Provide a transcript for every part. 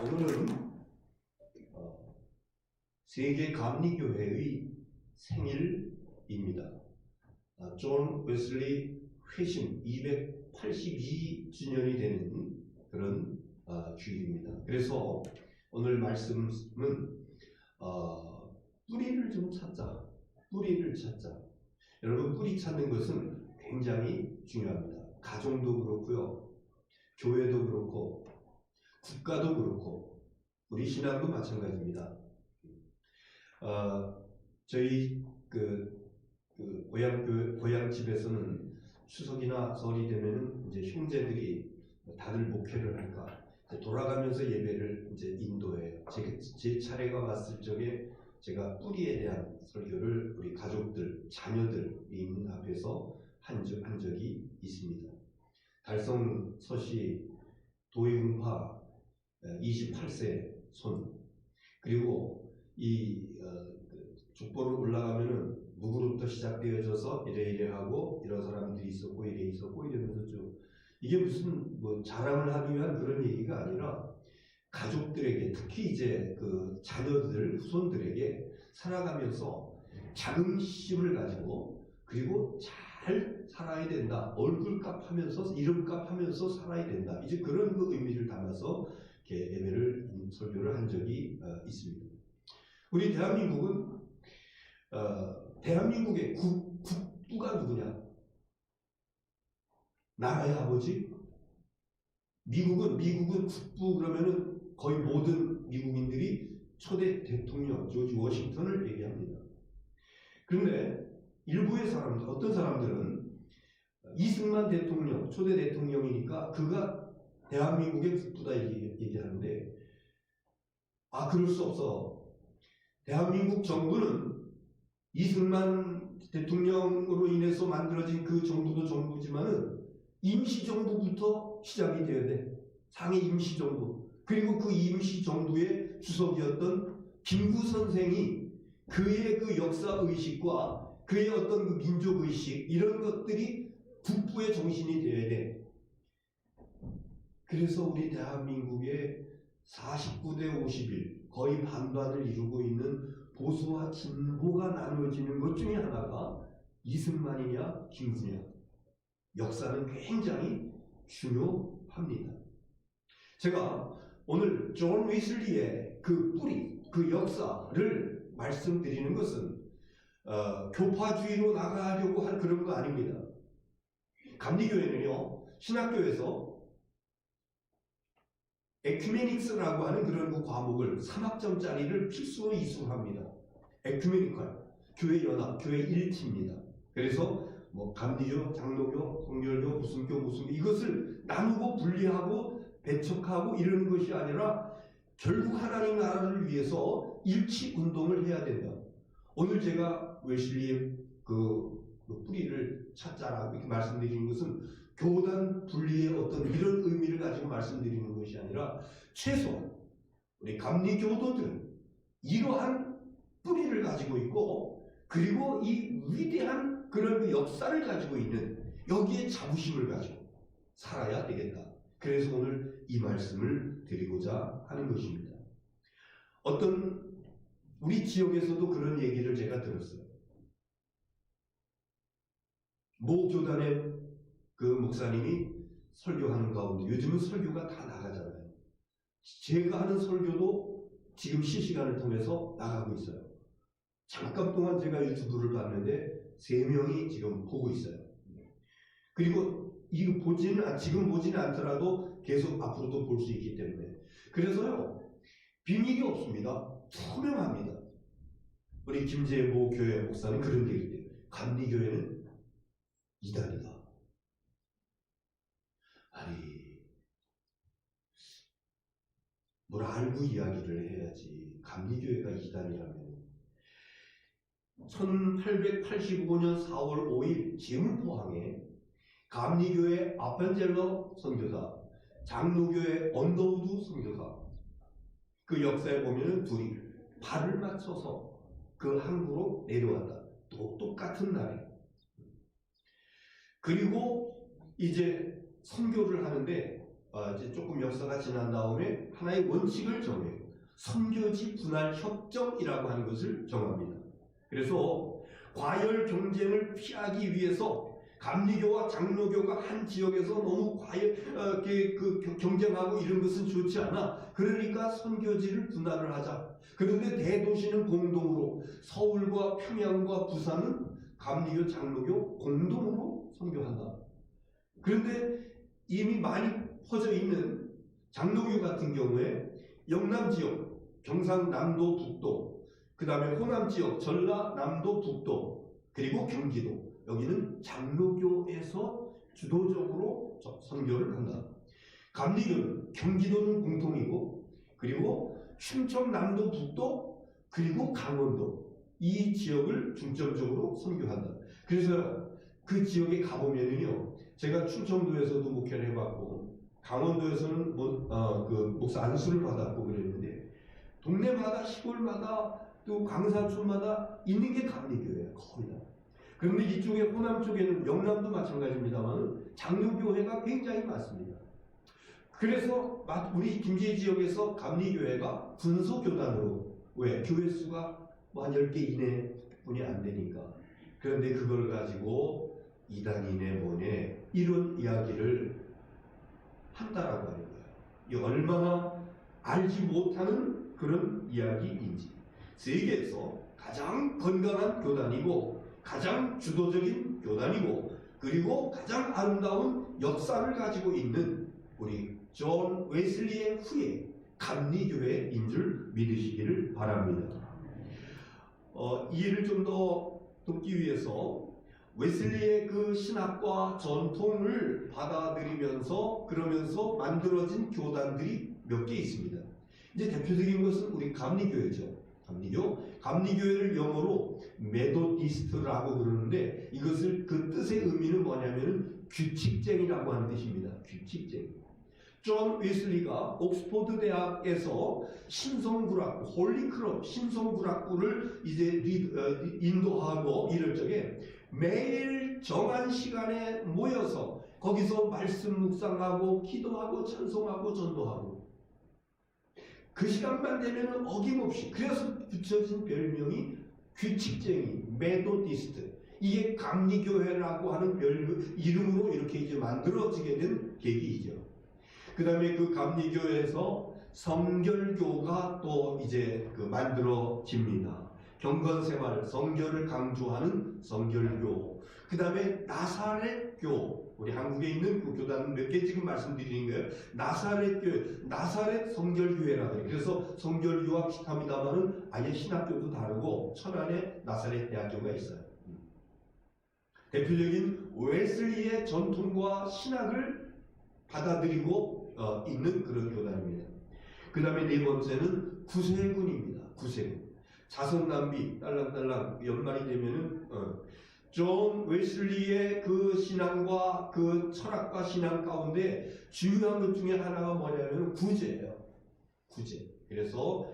오늘은 세계 감리교회의 생일입니다. 존 웨슬리 회심 282주년이 되는 그런 주일입니다. 그래서 오늘 말씀은 뿌리를 좀 찾자. 뿌리를 찾자. 여러분, 뿌리 찾는 것은 굉장히 중요합니다. 가정도 그렇고요. 교회도 그렇고 국가도 그렇고 우리 신앙도 마찬가지입니다. 저희 고향 집에서는 추석이나 설이 되면은 이제 형제들이 다들 목회를 할까 돌아가면서 예배를 이제 인도해요. 제 차례가 왔을 적에 제가 뿌리에 대한 설교를 우리 가족들, 자녀들 있는 앞에서 한 적이 있습니다. 달성 서시 도의훈파 28세 손, 그리고 이 족보를 올라가면은 누구로부터 시작되어져서 이래 하고 이런 사람들이 있었고 이래 있었고 이러면서 쭉 이게 무슨 뭐 자랑을 하기 위한 그런 얘기가 아니라 가족들에게, 특히 이제 그 자녀들, 후손들에게 살아가면서 자긍심을 가지고 그리고 잘 살아야 된다. 얼굴값 하면서 이름값 하면서 살아야 된다. 이제 그런 그 의미를 담아서 이렇게 예배를 설교를 한 적이 있습니다. 우리 대한민국은 대한민국의 국부가 누구냐? 나라의 아버지? 미국은 국부 그러면은 거의 모든 미국인들이 초대 대통령 조지 워싱턴을 얘기합니다. 그런데 일부의 사람들, 어떤 사람들은 이승만 대통령, 초대 대통령이니까 그가 대한민국의 국부다 얘기하는데, 그럴 수 없어. 대한민국 정부는 이승만 대통령으로 인해서 만들어진 그 정부도 정부지만은 임시정부부터 시작이 되어야 돼. 상해 임시정부. 그리고 그 임시정부의 주석이었던 김구 선생이 그의 그 역사의식과 그의 어떤 그 민족의식, 이런 것들이 국부의 정신이 되어야 돼. 그래서 우리 대한민국의 49대 51, 거의 반반을 이루고 있는 보수와 진보가 나누어지는 것 중에 하나가 이승만이냐 김구냐. 역사는 굉장히 중요합니다. 제가 오늘 존 웨슬리의 그 뿌리, 그 역사를 말씀드리는 것은 교파주의로 나가려고 할 그런 거 아닙니다. 감리교회는요, 신학교에서 에큐메닉스라고 하는 그런 그 과목을 3학점짜리를 필수로 이수합니다. 에큐메니컬, 교회 연합, 교회 일치입니다. 그래서 뭐 감리교, 장로교, 성결교, 무슨 교 이것을 나누고 분리하고 배척하고 이러는 것이 아니라 결국 하나님 나라를 위해서 일치 운동을 해야 된다. 오늘 제가 웨슬리의 그 뿌리를 찾자라고 이렇게 말씀드리는 것은 교단 분리의 어떤 이런 의미를 가지고 말씀드리는 것이 아니라 최소한 우리 감리교도들은 이러한 뿌리를 가지고 있고 그리고 이 위대한 그런 역사를 가지고 있는 여기에 자부심을 가지고 살아야 되겠다. 그래서 오늘 이 말씀을 드리고자 하는 것입니다. 어떤 우리 지역에서도 그런 얘기를 제가 들었어요. 모 교단의 그 목사님이 설교하는 가운데, 요즘은 설교가 다 나가잖아요. 제가 하는 설교도 지금 실시간을 통해서 나가고 있어요. 잠깐 동안 제가 유튜브를 봤는데 3명이 지금 보고 있어요. 그리고 이거 지금 보지는 않더라도 계속 앞으로도 볼 수 있기 때문에. 그래서요, 비밀이 없습니다. 투명합니다. 우리 김재모 교회 목사는 그런 얘기를 해요. 감리교회는 이단이다. 아니, 뭘 알고 이야기를 해야지. 감리교회가 이단이라면. 1885년 4월 5일 지음포항에 감리교회 아펜젤러 선교사, 장로교회 언더우드 선교사, 그 역사에 보면 둘이 발을 맞춰서 그 항구로 내려왔다. 똑같은 날에. 그리고 이제 선교를 하는데 이제 조금 역사가 지난 다음에 하나의 원칙을 정해요. 선교지 분할 협정이라고 하는 것을 정합니다. 그래서 과열 경쟁을 피하기 위해서 감리교와 장로교가 한 지역에서 너무 경쟁하고 이런 것은 좋지 않아. 그러니까 선교지를 분할을 하자. 그런데 대도시는 공동으로, 서울과 평양과 부산은 감리교, 장로교 공동으로 선교한다. 그런데 이미 많이 퍼져 있는 장로교 같은 경우에 영남 지역, 경상남도 북도, 그 다음에 호남 지역, 전라 남도 북도, 그리고 경기도, 여기는 장로교에서 주도적으로 선교를 한다. 감리교는 경기도는 공통이고, 그리고 충청남도 북도, 그리고 강원도, 이 지역을 중점적으로 선교한다. 그래서 그 지역에 가보면은요, 제가 충청도에서도 목회를 해봤고 강원도에서는 그 목사 안수를 받았고 그랬는데, 동네마다 시골마다 또 강사촌마다 있는 게 감리교예요, 거의 다. 그런데 이쪽에 호남 쪽에는 영남도 마찬가지입니다만 장로교회가 굉장히 많습니다. 그래서 우리 김제 지역에서 감리교회가 군소교단으로, 왜? 교회 수가 한 10개 이내뿐이 안 되니까. 그런데 그걸 가지고 이단이네 뭐네 이런 이야기를 한다라고 하는 거예요. 이 얼마나 알지 못하는 그런 이야기인지. 세계에서 가장 건강한 교단이고 가장 주도적인 교단이고 그리고 가장 아름다운 역사를 가지고 있는 우리 존 웨슬리의 후예 감리교회인 줄 믿으시기를 바랍니다. 이해를 좀 더 돕기 위해서 웨슬리의 그 신학과 전통을 받아들이면서 그러면서 만들어진 교단들이 몇 개 있습니다. 이제 대표적인 것은 우리 감리교회죠. 감리교회를 영어로 메도디스트라고 그러는데 이것을 그 뜻의 의미는 뭐냐면은 규칙쟁이라고 하는 뜻입니다. 규칙쟁이. 존 웨슬리가 옥스포드 대학에서 신성구락부, 홀리크럽 신성구락부를 이제 인도하고 이럴 적에 매일 정한 시간에 모여서 거기서 말씀 묵상하고 기도하고 찬송하고 전도하고 그 시간만 되면 어김없이, 그래서 붙여진 별명이 규칙쟁이, 메도디스트. 이게 감리교회라고 하는 이름으로 이렇게 이제 만들어지게 된 계기이죠. 그 다음에 그 감리교회에서 성결교가 또 이제 만들어집니다. 경건생활, 성결을 강조하는 성결교. 그 다음에 나사렛교. 우리 한국에 있는 그 교단은 몇 개 지금 말씀드리는 거예요. 나사렛교회, 나사렛 성결교회라고 해요. 그래서 성결교와 비슷합니다만은 아예 신학교도 다르고 천안에 나사렛 대학교가 있어요. 대표적인 웨슬리의 전통과 신학을 받아들이고 있는 그런 교단입니다. 그 다음에 네 번째는 구세군입니다. 구세군. 자선남비 딸랑딸랑 연말이 되면은 존 웨슬리의 그 신앙과 그 철학과 신앙 가운데 중요한 것 중에 하나가 뭐냐면 구제예요. 구제. 그래서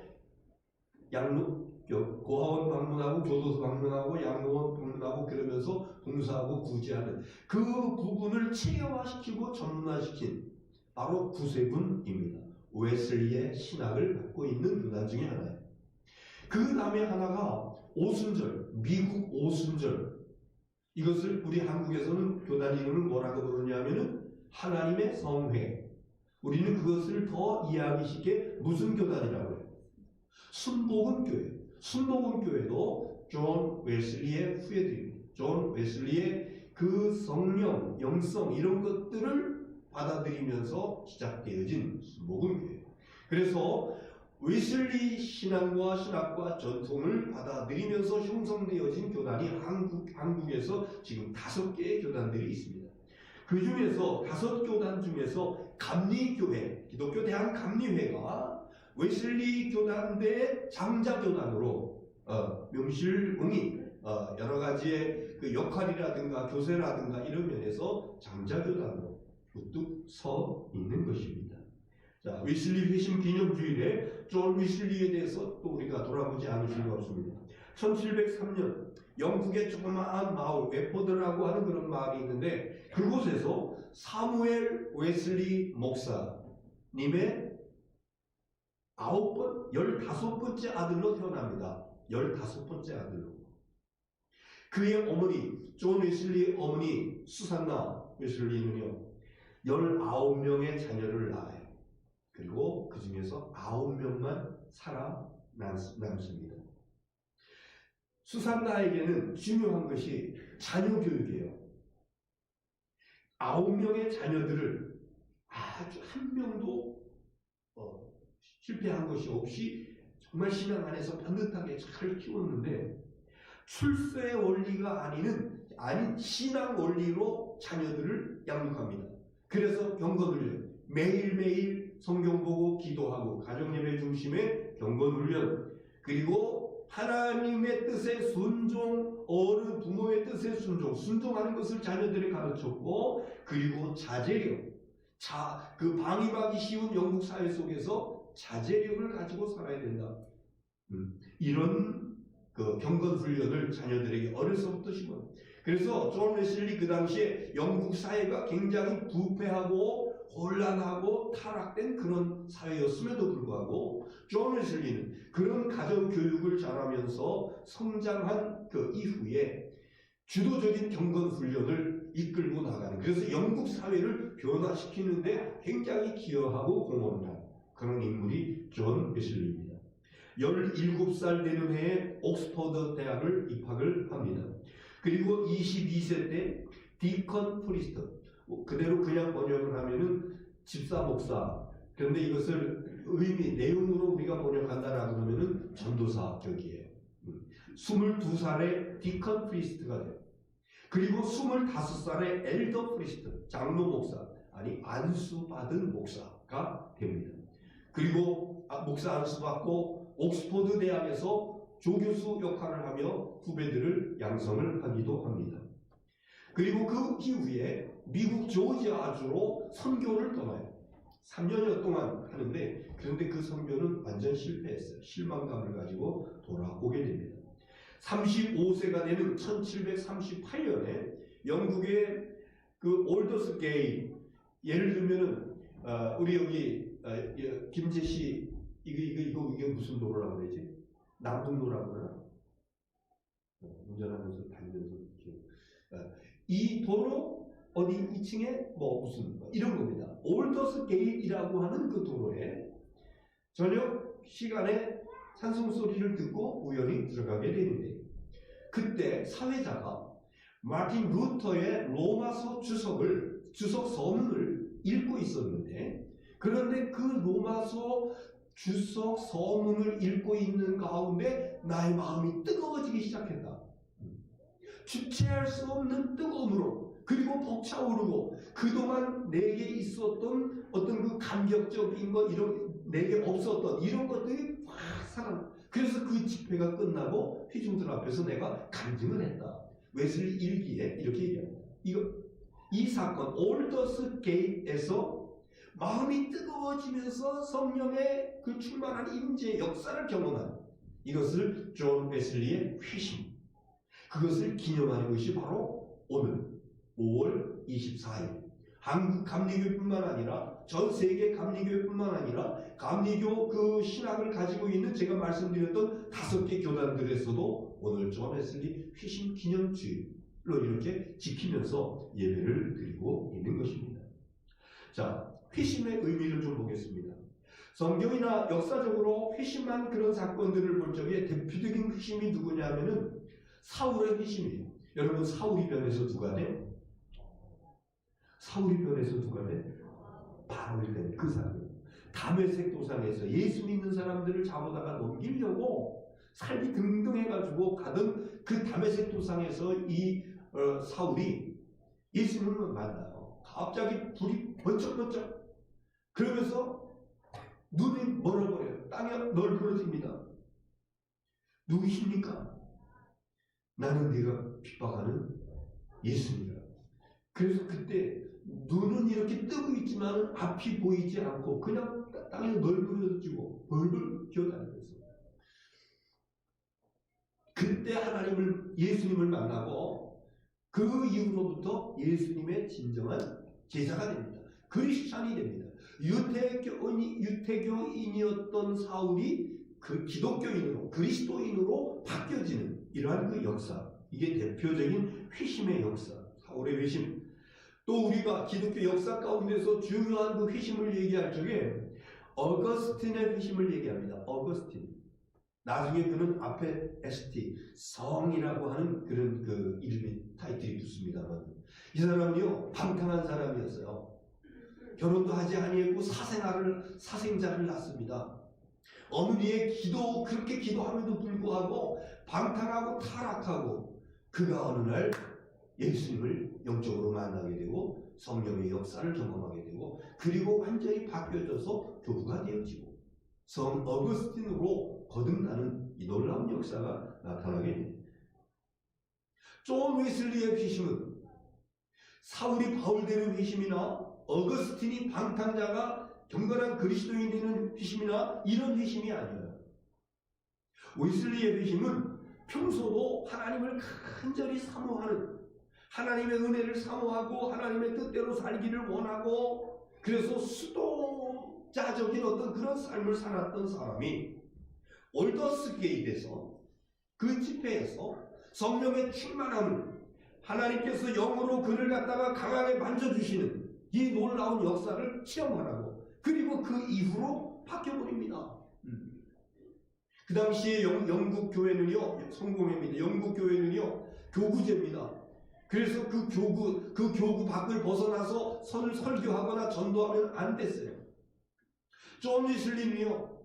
고아원 방문하고 교도소 방문하고 양로원 방문하고 그러면서 봉사하고 구제하는 그 부분을 체계화시키고 전문화시킨 바로 구세군입니다. 웨슬리의 신학을 갖고 있는 교단 중에 하나예요. 그 다음에 하나가 오순절, 미국 오순절. 이것을 우리 한국에서는 교단 이름을 뭐라고 부르냐면은 하나님의 성회. 우리는 그것을 더 이해하기 쉽게 무슨 교단이라고 해요? 순복음교회. 순복음교회도 존 웨슬리의 후예들입니다. 존 웨슬리의 그 성령, 영성 이런 것들을 받아들이면서 시작되어진 순복음교회. 그래서 웨슬리 신앙과 신학과 전통을 받아들이면서 형성되어진 교단이 한국에서 지금 5개의 교단들이 있습니다. 그 중에서 5교단 중에서 감리교회, 기독교 대한 감리회가 웨슬리 교단대 장자교단으로 명실응히 여러 가지의 그 역할이라든가 교세라든가 이런 면에서 장자교단으로 우뚝 서 있는 것입니다. 자, 웨슬리 회심 기념주일에 존 웨슬리에 대해서 또 우리가 돌아보지 않을 수가 없습니다. 1703년 영국의 조그마한 마을 웨포드라고 하는 그런 마을이 있는데 그곳에서 사무엘 웨슬리 목사님의 15번째 아들로 태어납니다. 15번째 아들로. 그의 어머니, 존 웨슬리 어머니 수산나 웨슬리는요, 19명의 자녀를 낳아요. 그리고 그 중에서 9명만 살아남습니다. 수산나에게는 중요한 것이 자녀 교육이에요. 9명의 자녀들을 아주 한 명도 실패한 것이 없이 정말 신앙 안에서 반듯하게 잘 키웠는데, 출세의 원리가 아닌 신앙 원리로 자녀들을 양육합니다. 그래서 경건훈련, 매일매일 성경 보고 기도하고 가정예배 중심의 경건훈련, 그리고 하나님의 뜻에 순종, 어른 부모의 뜻에 순종하는 것을 자녀들에게 가르쳤고, 그리고 자제력, 그 방임하기 쉬운 영국 사회 속에서 자제력을 가지고 살아야 된다. 이런 그 경건 훈련을 자녀들에게 어려서부터 심어요. 그래서 존 웨슬리 그 당시에 영국 사회가 굉장히 부패하고 혼란하고 타락된 그런 사회였음에도 불구하고 존 웨슬리는 그런 가정 교육을 잘하면서 성장한 그 이후에 주도적인 경건 훈련을 이끌고 나가는, 그래서 영국 사회를 변화시키는데 굉장히 기여하고 공헌한 그런 인물이 존 웨슬리입니다. 17살 되는 해에 옥스퍼드 대학을 입학을 합니다. 그리고 22세 때 디컨 프리스트, 그대로 그냥 번역을 하면은 집사 목사, 그런데 이것을 내용으로 우리가 번역한다라고 하면은 전도사 격이에요. 22살에 디컨 프리스트가 돼요. 그리고 25살에 엘더 프리스트, 장로 목사, 안수 받은 목사가 됩니다. 그리고 목사 안수 받고 옥스퍼드 대학에서 조교수 역할을 하며 후배들을 양성을 하기도 합니다. 그리고 그 이후에 미국 조지아주로 선교를 떠나요. 3년여 동안 하는데, 그런데 그 선교는 완전 실패했어요. 실망감을 가지고 돌아오게 됩니다. 35세가 되는 1738년에 영국의 그 올더스 게이, 예를 들면은 우리 여기 김제시 이게 무슨 도로라고 그러지? 남북로라고 그러나? 운전하면서 다니면서 이 도로 어디 2층에 무슨 이런 겁니다. 올더스 게이트라고 하는 그 도로에 저녁 시간에 찬송 소리를 듣고 우연히 들어가게 되는데, 그때 사회자가 마틴 루터의 로마서 주석 서문을 읽고 있었는데, 그런데 그 로마서 주석 서문을 읽고 있는 가운데 나의 마음이 뜨거워지기 시작했다. 주체할 수 없는 뜨거움으로, 그리고 벅차오르고 그동안 내게 있었던 어떤 그 감격적인 것, 내게 없었던 이런 것들이 확 살아. 그래서 그 집회가 끝나고 회중들 앞에서 내가 간증을 했다. 웨슬리 일기에 이렇게 얘기합니다. 이 사건 올더스 게이트에서 마음이 뜨거워지면서 성령의 그 충만한 임재 역사를 경험한, 이것을 존 웨슬리의 회심, 그것을 기념하는 것이 바로 오늘 5월 24일 한국 감리교회뿐만 아니라 전 세계 감리교회뿐만 아니라 감리교 그 신학을 가지고 있는 제가 말씀드렸던 5개 교단들에서도 오늘 존 웨슬리 회심 기념주일로 이렇게 지키면서 예배를 드리고 있는 것입니다. 자, 회심의 의미를 좀 보겠습니다. 성경이나 역사적으로 회심한 그런 사건들을 볼 적에 대표적인 회심이 누구냐면은 사울의 회심이에요. 여러분, 사울이 변해서 누가 돼? 사울이 변해서 누가 돼? 바로이 된 그 사람. 다메섹 도상에서 예수 믿는 사람들을 잡아다가 넘기려고 살기 등등해가지고 가던 그 다메섹 도상에서 이 사울이 예수님을 만나요. 갑자기 불이 번쩍번쩍. 그러면서 눈이 멀어버려요. 땅이 널브러집니다. 누구십니까? 나는 네가 핍박하는 예수님이라. 그래서 그때 눈은 이렇게 뜨고 있지만 앞이 보이지 않고 그냥 땅에 널브러지고 벌벌 기어다니면서, 그때 예수님을 만나고 그 이후로부터 예수님의 진정한 제자가 됩니다. 그리스찬이 됩니다. 유태교인이었던 사울이 그 기독교인으로 그리스도인으로 바뀌어지는 이러한 그 역사, 이게 대표적인 회심의 역사, 사울의 회심. 또 우리가 기독교 역사 가운데서 중요한 그 회심을 얘기할 적에 어거스틴의 회심을 얘기합니다. 어거스틴. 나중에 그는 앞에 ST, 성이라고 하는 그런 그 이름이 타이틀이 붙습니다만, 이 사람이요 방탕한 사람이었어요. 결혼도 하지 아니했고 사생자를 낳습니다. 어머니의 그렇게 기도함에도 불구하고 방탕하고 타락하고, 그가 어느 날 예수님을 영적으로 만나게 되고 성령의 역사를 경험하게 되고, 그리고 완전히 바뀌어져서 교부가 되어지고 성 어거스틴으로 거듭나는 이 놀라운 역사가 나타나게 됩니다. 존 웨슬리의 회심은 사울이 바울 되는 회심이나 어거스틴이 방탕자가 경건한 그리스도인이 되는 회심이나 이런 회심이 아니에요. 웨슬리의 회심은 평소도 하나님을 간절히 사모하는, 하나님의 은혜를 사모하고 하나님의 뜻대로 살기를 원하고, 그래서 수도자적인 어떤 그런 삶을 살았던 사람이 올더스게이트에서, 그 집회에서 성령의 충만함을, 하나님께서 영으로 그를 갖다가 강하게 만져주시는 이 놀라운 역사를 체험하라고, 그리고 그 이후로 바뀌어버립니다. 그 당시에 영국 교회는요, 성공회입니다. 영국 교회는요 교구제입니다. 그래서 그 교구 밖을 벗어나서 설교하거나 전도하면 안 됐어요. 존 웨슬리는요,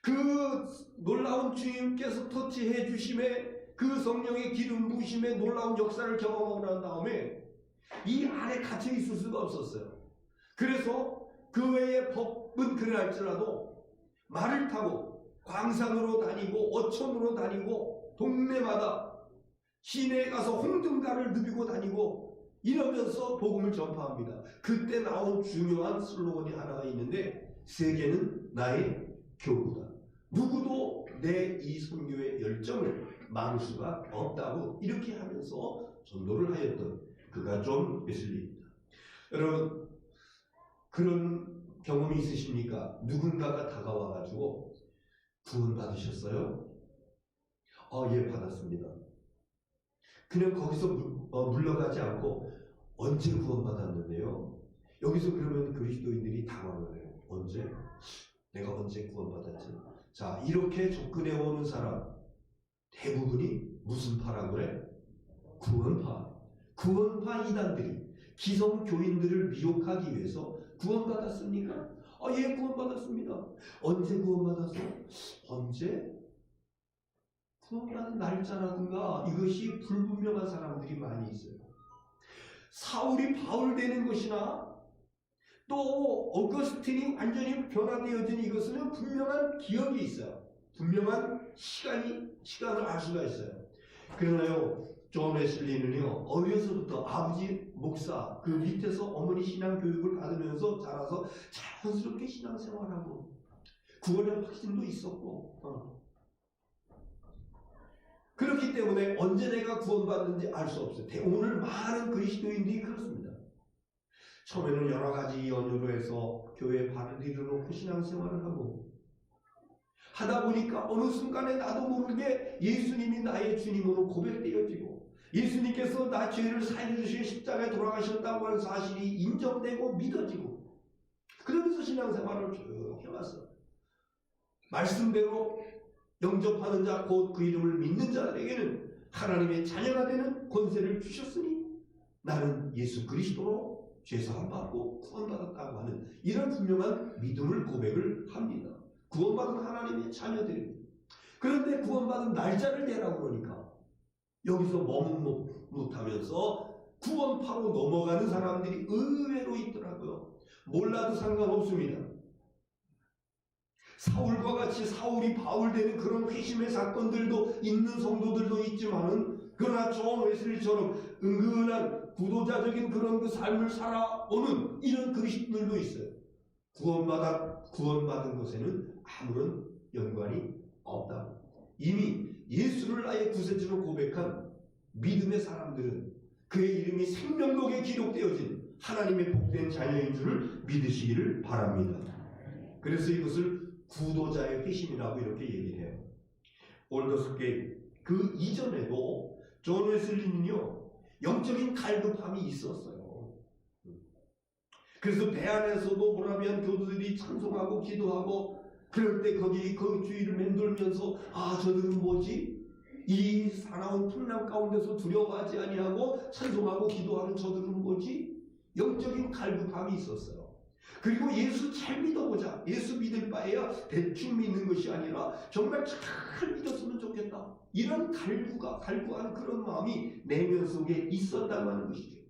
그 놀라운 주님께서 터치해 주심에, 그 성령의 기름 부으심의 놀라운 역사를 경험하고 난 다음에 이 안에 갇혀 있을 수가 없었어요. 그래서 그 외의 법은 그럴지라도 말을 타고 광산으로 다니고 어촌으로 다니고 동네마다 시내에 가서 홍등가를 누비고 다니고 이러면서 복음을 전파합니다. 그때 나온 중요한 슬로건이 하나가 있는데, 세계는 나의 교구다. 누구도 내 이 선교의 열정을 막을 수가 없다고 이렇게 하면서 전도를 하였던 그가 존 웨슬리입니다. 여러분, 그런 경험이 있으십니까? 누군가가 다가와가지고 구원 받으셨어요? 예, 받았습니다. 그냥 거기서 물러가지 않고 언제 구원받았는데요? 여기서 그러면 그리스도인들이 당황을 해요. 언제? 내가 언제 구원받았지? 자, 이렇게 접근해 오는 사람 대부분이 무슨 파라고 그래? 구원파 이단들이 기성교인들을 미혹하기 위해서 구원받았습니까? 예, 구원받았습니다. 언제 구원받았어? 언제? 구원받은 날짜라든가 이것이 불분명한 사람들이 많이 있어요. 사울이 바울 되는 것이나 또 어거스틴이 완전히 변화되어진 이것은 분명한 기억이 있어요. 분명한 시간을 알 수가 있어요. 그러나요, 존 웨슬리는요, 어려서부터 아버지 목사 그 밑에서 어머니 신앙 교육을 받으면서 자라서 자연스럽게 신앙생활하고 구원의 확신도 있었고, 그렇기 때문에 언제 내가 구원받는지 알 수 없어요. 오늘 많은 그리스도인들이 그렇습니다. 처음에는 여러 가지 연유로 해서 교회에 발을 들여놓고 신앙생활을 하고 하다 보니까 어느 순간에 나도 모르게 예수님이 나의 주님으로 고백되어지고, 예수님께서 나 죄를 사해 주신 십자가에 돌아가셨다고 하는 사실이 인정되고 믿어지고, 그러면서 신앙생활을 쭉 해왔어. 말씀대로 영접하는 자, 곧 그 이름을 믿는 자들에게는 하나님의 자녀가 되는 권세를 주셨으니 나는 예수 그리스도로 죄사함 받고 구원받았다고 하는 이런 분명한 믿음을 고백을 합니다. 구원받은 하나님의 자녀들입니다. 그런데 구원받은 날짜를 대라고 그러니까 여기서 머뭇하면서 구원파로 넘어가는 사람들이 의외로 있더라고요. 몰라도 상관없습니다. 사울과 같이 사울이 바울 되는 그런 회심의 사건들도 있는 성도들도 있지만은, 그러나 존 웨슬리처럼 은근한 구도자적인 그런 그 삶을 살아오는 이런 그리스도들도 있어요. 구원받은 것에는 아무런 연관이 없다. 이미 예수를 나의 구세주로 고백한 믿음의 사람들은 그의 이름이 생명록에 기록되어진 하나님의 복된 자녀인 줄을 믿으시기를 바랍니다. 그래서 이것을 구도자의 회심이라고 이렇게 얘기를 해요. 올더스게이 그 이전에도 존 웨슬리는요 영적인 갈급함이 있었어요. 그래서 배 안에서도 모라비안 교도들이 찬송하고 기도하고 그럴 때 거기 그 주위를 맴돌면서 아 저들은 뭐지? 이 사나운 풍랑 가운데서 두려워하지 아니하고 찬송하고 기도하는 저들은 뭐지? 영적인 갈급함이 있었어요. 그리고 예수 잘 믿어보자. 예수 믿을 바에야 대충 믿는 것이 아니라 정말 잘 믿었으면 좋겠다. 이런 갈구한 그런 마음이 내면 속에 있었다고 하는 것이죠.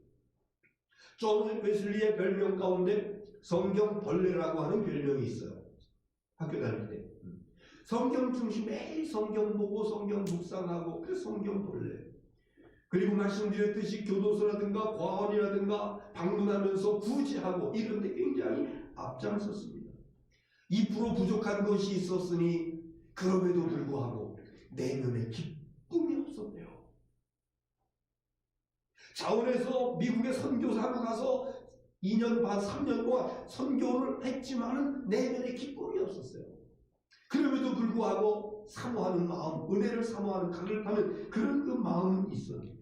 존 웨슬리의 별명 가운데 성경 벌레라고 하는 별명이 있어요. 학교 다닐 때. 성경 중심 매일 성경 보고 성경 묵상하고 그래서 성경 벌레. 그리고 말씀드렸듯이 교도소라든가 과원이라든가 방문하면서 구제하고 이런 데 굉장히 앞장섰습니다. 2% 부족한 것이 있었으니 그럼에도 불구하고 내면에 기쁨이 없었대요. 자원에서 미국에 선교사로 가서 2년 반, 3년 동안 선교를 했지만은 내면에 기쁨이 없었어요. 그럼에도 불구하고 사모하는 마음, 은혜를 사모하는 갈급하는 그런 그 마음은 있어요.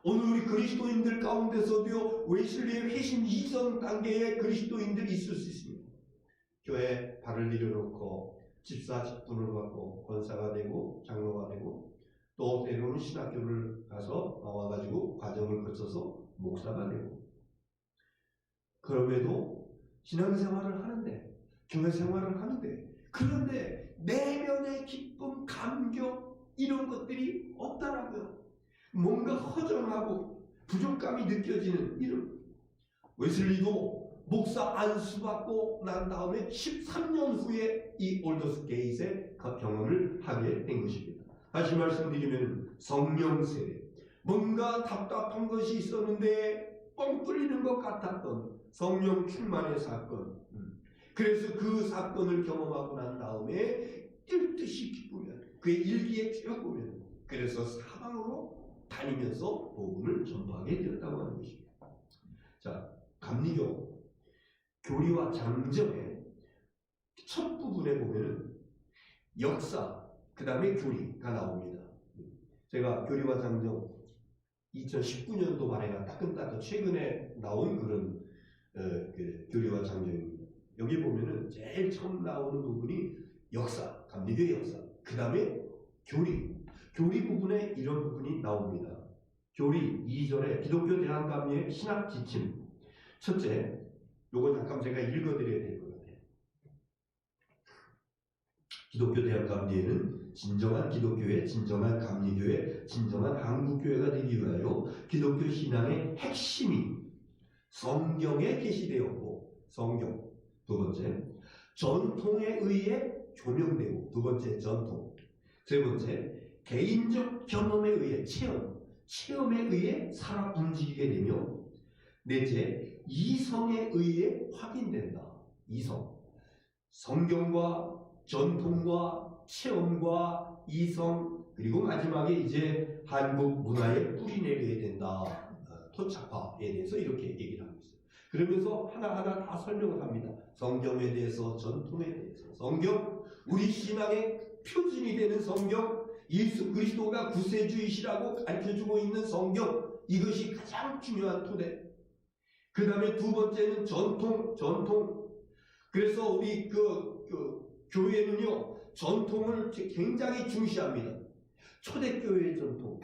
오늘 우리 그리스도인들 가운데서도 웨슬리의 회심 이전 단계의 그리스도인들이 있을 수 있습니다. 교회에 발을 들여놓고 집사 직분을 받고 권사가 되고 장로가 되고 또 때로는 신학교를 가서 나와가지고 과정을 거쳐서 목사가 되고 그럼에도 신앙생활을 하는데 교회 생활을 하는데 그런데 내면의 기쁨, 감격 이런 것들이 없다라고요. 뭔가 허전하고 부족감이 느껴지는 이런 웨슬리도 목사 안수받고 난 다음에 13년 후에 이 올더스게이트의 경험을 하게 된 것입니다. 다시 말씀드리면 성령 세례 뭔가 답답한 것이 있었는데 뻥 뚫리는 것 같았던 성령 충만의 사건 그래서 그 사건을 경험하고 난 다음에 뛸 듯이 기쁘면 그의 일기에 쭉 보면 그래서 사방으로 다니면서 복음을 전파하게 되었다고 하는 것입니다. 자, 감리교 교리와 장정의 첫 부분에 보면은 역사, 그 다음에 교리가 나옵니다. 제가 교리와 장정 2019년도 말에가 따끈따끈 최근에 나온 그런 그 교리와 장정입니다. 여기 보면은 제일 처음 나오는 부분이 역사, 감리교의 역사, 그 다음에 교리 부분에 이런 부분이 나옵니다. 교리 2절에 기독교 대한감리의 신학 지침. 첫째, 요건 잠깐 제가 읽어드려야 될 것 같아요. 기독교 대한감리회는 진정한 기독교회, 진정한 감리교회, 진정한 한국교회가 되기 위하여 기독교 신앙의 핵심이 성경에 게시되었고 성경. 두 번째, 전통에 의해 조명되고 두 번째 전통. 세 번째, 개인적 경험에 의해 체험에 의해 살아 움직이게 되며 넷째, 이성에 의해 확인된다. 이성. 성경과 전통과 체험과 이성 그리고 마지막에 이제 한국 문화에 뿌리내려야 된다. 토착화에 대해서 이렇게 얘기를 하고 있어요. 그러면서 하나하나 다 설명을 합니다. 성경에 대해서, 전통에 대해서. 성경, 우리 신앙의 표준이 되는 성경, 예수 그리스도가 구세주이시라고 가르쳐주고 있는 성경, 이것이 가장 중요한 토대. 그 다음에 두 번째는 전통. 그래서 우리 교회는요, 전통을 굉장히 중시합니다. 초대교회의 전통,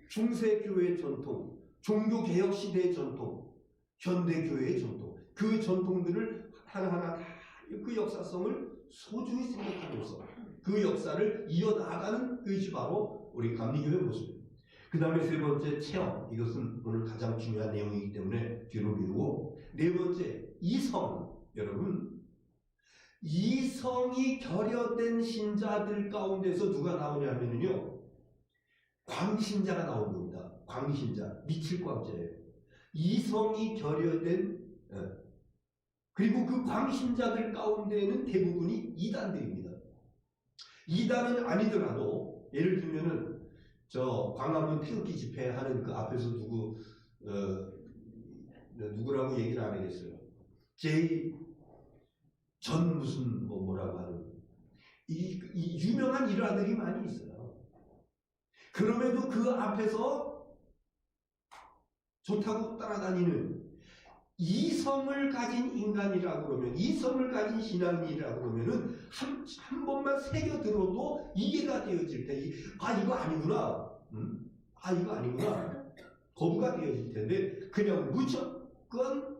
중세교회의 전통, 종교개혁시대의 전통, 현대교회의 전통, 그 전통들을 하나하나 다 그 역사성을 소중히 생각하면서 그 역사를 이어나가는 것이 바로 우리 감리교회 모습입니다. 그 다음에 세 번째 체험, 이것은 오늘 가장 중요한 내용이기 때문에 뒤로 미루고 네 번째 이성, 여러분 이성이 결여된 신자들 가운데서 누가 나오냐면요 광신자가 나온 겁니다. 광신자, 미칠 광자예요. 이성이 결여된 그리고 그 광신자들 가운데는 대부분이 이단들입니다. 이단은 아니더라도 예를 들면은 저 광화문 태극기 집회하는 그 앞에서 누구 누구라고 얘기를 안 하겠어요. 제이 전 무슨 뭐라고 하는 이 유명한 일화들이 많이 있어요. 그럼에도 그 앞에서 좋다고 따라다니는 이성을 가진 인간이라고 그러면, 이성을 가진 신앙인이라고 그러면은 한 번만 새겨 들어도 이해가 되어질 때, 이거 아니구나, 이거 아니구나, 거부가 되어질 텐데, 그냥 무조건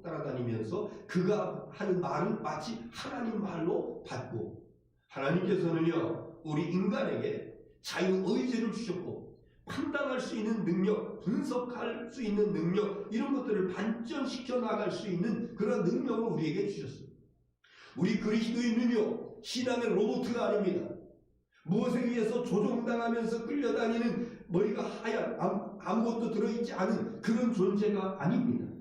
따라다니면서 그가 하는 말은 마치 하나님 말로 받고, 하나님께서는요 우리 인간에게 자유의지를 주셨고 판단할 수 있는 능력, 분석할 수 있는 능력, 이런 것들을 발전시켜 나갈 수 있는 그런 능력을 우리에게 주셨어요. 우리 그리스도인은요 신앙의 로봇가 아닙니다. 무엇에 의해서 조종당하면서 끌려다니는 머리가 하얀 아무것도 들어있지 않은 그런 존재가 아닙니다.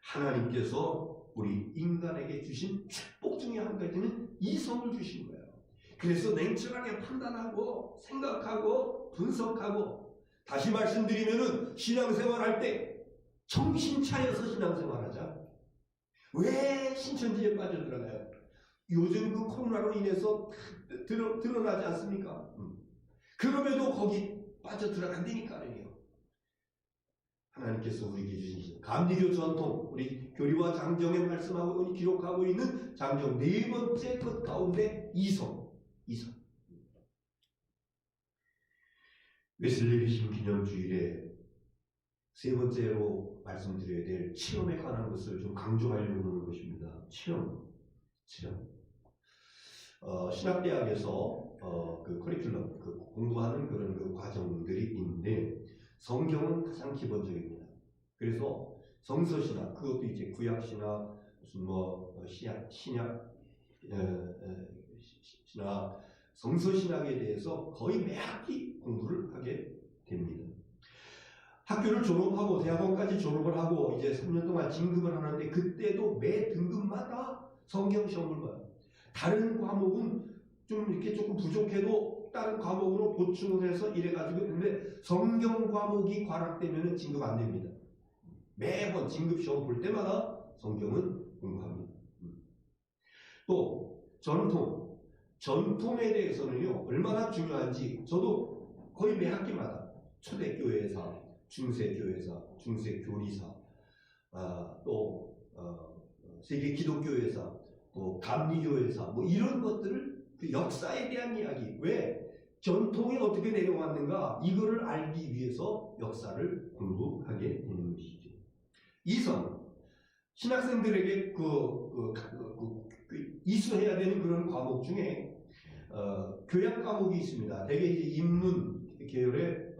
하나님께서 우리 인간에게 주신 축복 중에 한 가지는 이성을 주신 거예요. 그래서 냉철하게 판단하고 생각하고 분석하고, 다시 말씀드리면은 신앙생활할 때 정신 차려서 신앙생활하자. 왜 신천지에 빠져들어가요? 요즘 그 코로나로 인해서 드러나지 않습니까? 그럼에도 거기 빠져들어간다니까요. 하나님께서 우리에게 주신 감리교 전통, 우리 교리와 장정에 말씀하고 기록하고 있는 장정 네 번째 것 가운데 이성. 웨슬리 회심 기념주일에 세 번째로 말씀드려야 될 체험에 관한 것을 좀 강조하려고 하는 것입니다. 체험. 신학대학에서 그 커리큘럼, 그 공부하는 그런 그 과정들이 있는데, 성경은 가장 기본적입니다. 그래서 성서신학, 그것도 이제 구약신학, 무슨 신약, 신학, 성서신학에 대해서 거의 매 학기 공부를 하게 됩니다. 학교를 졸업하고 대학원까지 졸업을 하고 이제 3년 동안 진급을 하는데, 그때도 매 등급마다 성경 시험을 봐요. 다른 과목은 좀 이렇게 조금 부족해도 다른 과목으로 보충을 해서 이래가지고, 근데 성경 과목이 과락되면 진급 안 됩니다. 매번 진급 시험 볼 때마다 성경은 공부합니다. 또 전통에 대해서는요 얼마나 중요한지 저도 거의 매 학기마다 초대교회사, 중세교회사, 중세교리사, 또 세계 기독교회사, 또 감리교회사, 뭐 이런 것들을, 그 역사에 대한 이야기, 왜 전통이 어떻게 내려왔는가, 이거를 알기 위해서 역사를 공부하게 되는 것이죠. 이성, 신학생들에게 이수해야 되는 그런 과목 중에 교양 과목이 있습니다. 대개 이제 인문 계열의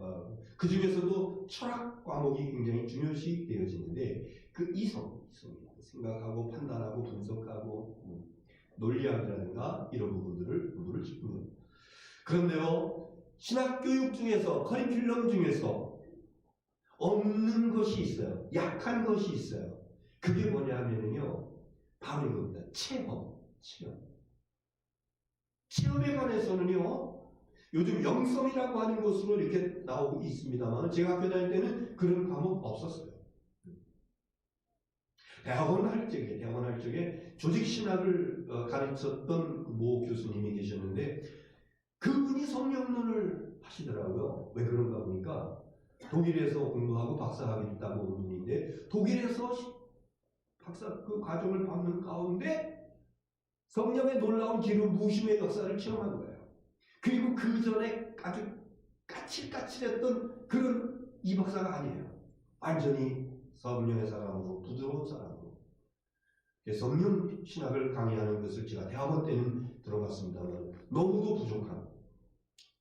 그 중에서도 철학 과목이 굉장히 중요시 되어지는데, 그 이성, 생각하고 판단하고 분석하고 논리학이라든가 이런 공부를 시킵니다. 그런데요 신학교육 중에서, 커리큘럼 중에서 없는 것이 있어요. 약한 것이 있어요. 그게 뭐냐 하면은요 바로 이겁니다. 체험에 관해서는요 요즘 영성이라고 하는 것으로 이렇게 나오고 있습니다만, 제가 학교 다닐 때는 그런 과목 없었어요. 대학원 할 적에 조직신학을 가르쳤던 모 교수님이 계셨는데, 그분이 성령론을 하시더라고요. 왜 그런가 보니까 독일에서 공부하고 박사학위 따고 온 분인데, 독일에서 박사 그 과정을 밟는 가운데 성령의 놀라운 기름 부으심의 역사를 체험한 거예요. 그리고 그 전에 아주 까칠까칠했던 그런 이 박사가 아니에요. 완전히 성령의 사람으로, 부드러운 사람으로. 성령 신학을 강의하는 것을 제가 대학원 때는 들어봤습니다만, 너무도 부족한,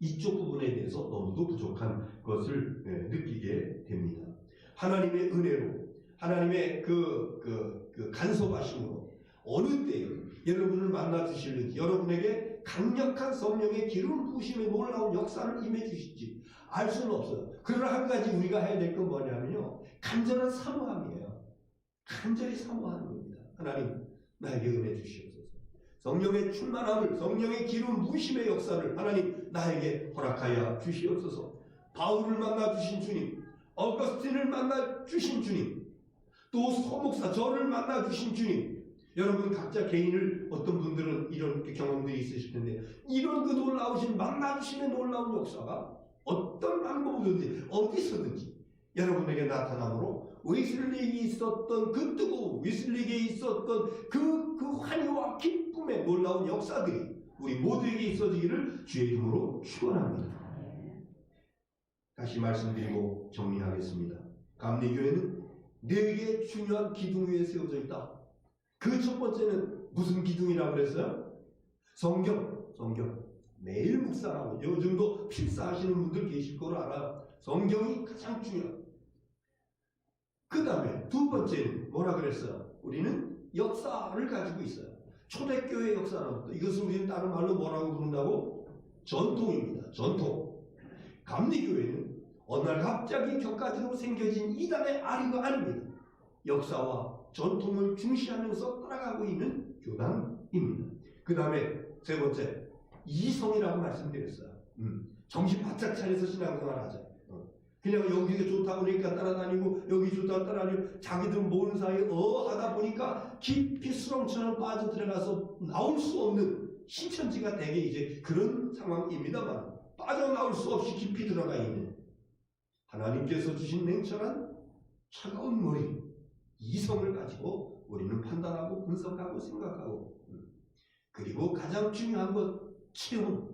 이쪽 부분에 대해서 너무도 부족한 것을 느끼게 됩니다. 하나님의 은혜로, 하나님의 그 간섭하심으로 어느 때에 여러분을 만나 주실는지, 여러분에게 강력한 성령의 기름 부으심의 놀라운 역사를 임해 주실지 알 수는 없어요. 그러나 한 가지 우리가 해야 될 건 뭐냐면요, 간절한 사모함이에요. 간절히 사모하는 겁니다. 하나님, 나에게 은혜 주시옵소서. 성령의 충만함을, 성령의 기름 부으심의 역사를 하나님 나에게 허락하여 주시옵소서. 바울을 만나 주신 주님, 어거스틴을 만나 주신 주님, 또 서목사 저를 만나 주신 주님. 여러분 각자 개인을 어떤 분들은 이런 경험들이 있으실 텐데 이런 그 놀라우신 만나주심의 놀라운 역사가 어떤 방법이든지 어디서든지 여러분에게 나타남으로 웨슬리에게 있었던 그 뜨거움, 웨슬리에게 있었던 그 환희와 기쁨의 놀라운 역사들이 우리 모두에게 있어지기를 주의 이름으로 축원합니다. 다시 말씀드리고 정리하겠습니다. 감리교회는 4개의 중요한 기둥 위에 세워져 있다. 그 첫 번째는 무슨 기둥이라고 그랬어요? 성경. 매일 묵상하고 요즘도 필사하시는 분들 계실 거로 알아요. 성경이 가장 중요해요. 그 다음에 두 번째는 뭐라 그랬어요? 우리는 역사를 가지고 있어요. 초대교회 역사라는 것도 이것을 우리는 다른 말로 뭐라고 부른다고? 전통입니다. 전통. 감리교회는 어느 날 갑자기 격가지로 생겨진 이단의 아류가 아닙니다. 역사와 전통을 중시하면서 따라가고 있는 교단입니다. 그 다음에 세 번째, 이성이라고 말씀드렸어요. 정신 바짝 차려서 신앙생활 하자. 그냥 여기가 좋다 보니까 따라다니고 여기 좋다 따라다니고 자기들 모르는 사이에 하다 보니까 깊이 수렁처럼 빠져들어가서 나올 수 없는 신천지가 되게 이제 그런 상황입니다만 빠져나올 수 없이 깊이 들어가 있는 하나님께서 주신 냉철한 차가운 머리 이성을 가지고 우리는 판단하고 분석하고 생각하고 그리고 가장 중요한 것 체험.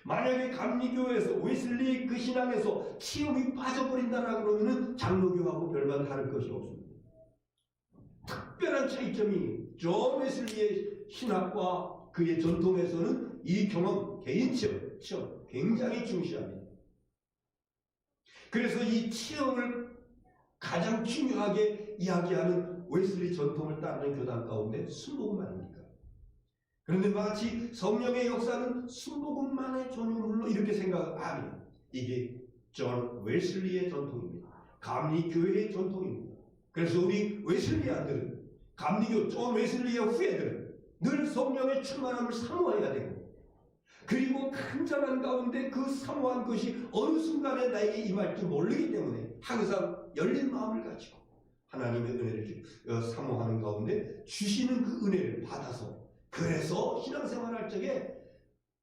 만약에 감리교회에서 웨슬리 그 신앙에서 체험이 빠져버린다라고 그러면은 장로교하고 별반 다를 것이 없습니다. 특별한 차이점이 존 웨슬리의 신학과 그의 전통에서는 이 경험, 개인 체험 굉장히 중시합니다. 그래서 이 체험을 가장 중요하게 이야기하는 웨슬리 전통을 따르는 교단 가운데 순복음 아닙니까? 그런데 마치 성령의 역사는 순복음만의 전유물로 이렇게 생각하면 이게 존 웨슬리의 전통입니다. 감리교회의 전통입니다. 그래서 우리 웨슬리안들은 감리교 존 웨슬리의 후예들은 늘 성령의 충만함을 사모해야 되고 그리고 간절한 가운데 그 사모한 것이 어느 순간에 나에게 임할지 모르기 때문에 항상 열린 마음을 가지고 하나님의 은혜를 사모하는 가운데 주시는 그 은혜를 받아서 그래서 신앙생활할 적에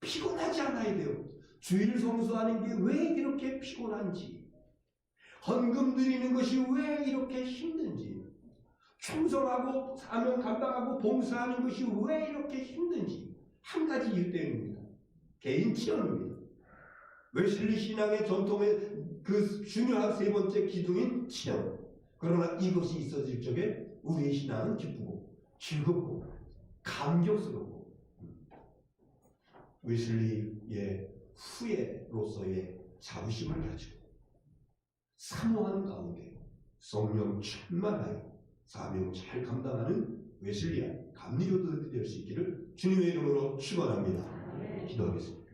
피곤하지 않아야 돼요. 주일 성수하는 게 왜 이렇게 피곤한지 헌금 드리는 것이 왜 이렇게 힘든지 충성하고 사명 감당하고 봉사하는 것이 왜 이렇게 힘든지 한 가지 이유 때문입니다. 개인 체험입니다. 웨슬리 신앙의 전통의 그 중요한 세 번째 기둥인 체험. 그러나 이것이 있어질 적에 우리의 신앙은 기쁘고 즐겁고 감격스럽고 웨슬리의 후예로서의 자부심을 가지고 사모하는 가운데 성령 충만하여 사명 잘 감당하는 웨슬리안 감리교도들이 될 수 있기를 주님의 이름으로 축원합니다. 기도하겠습니다.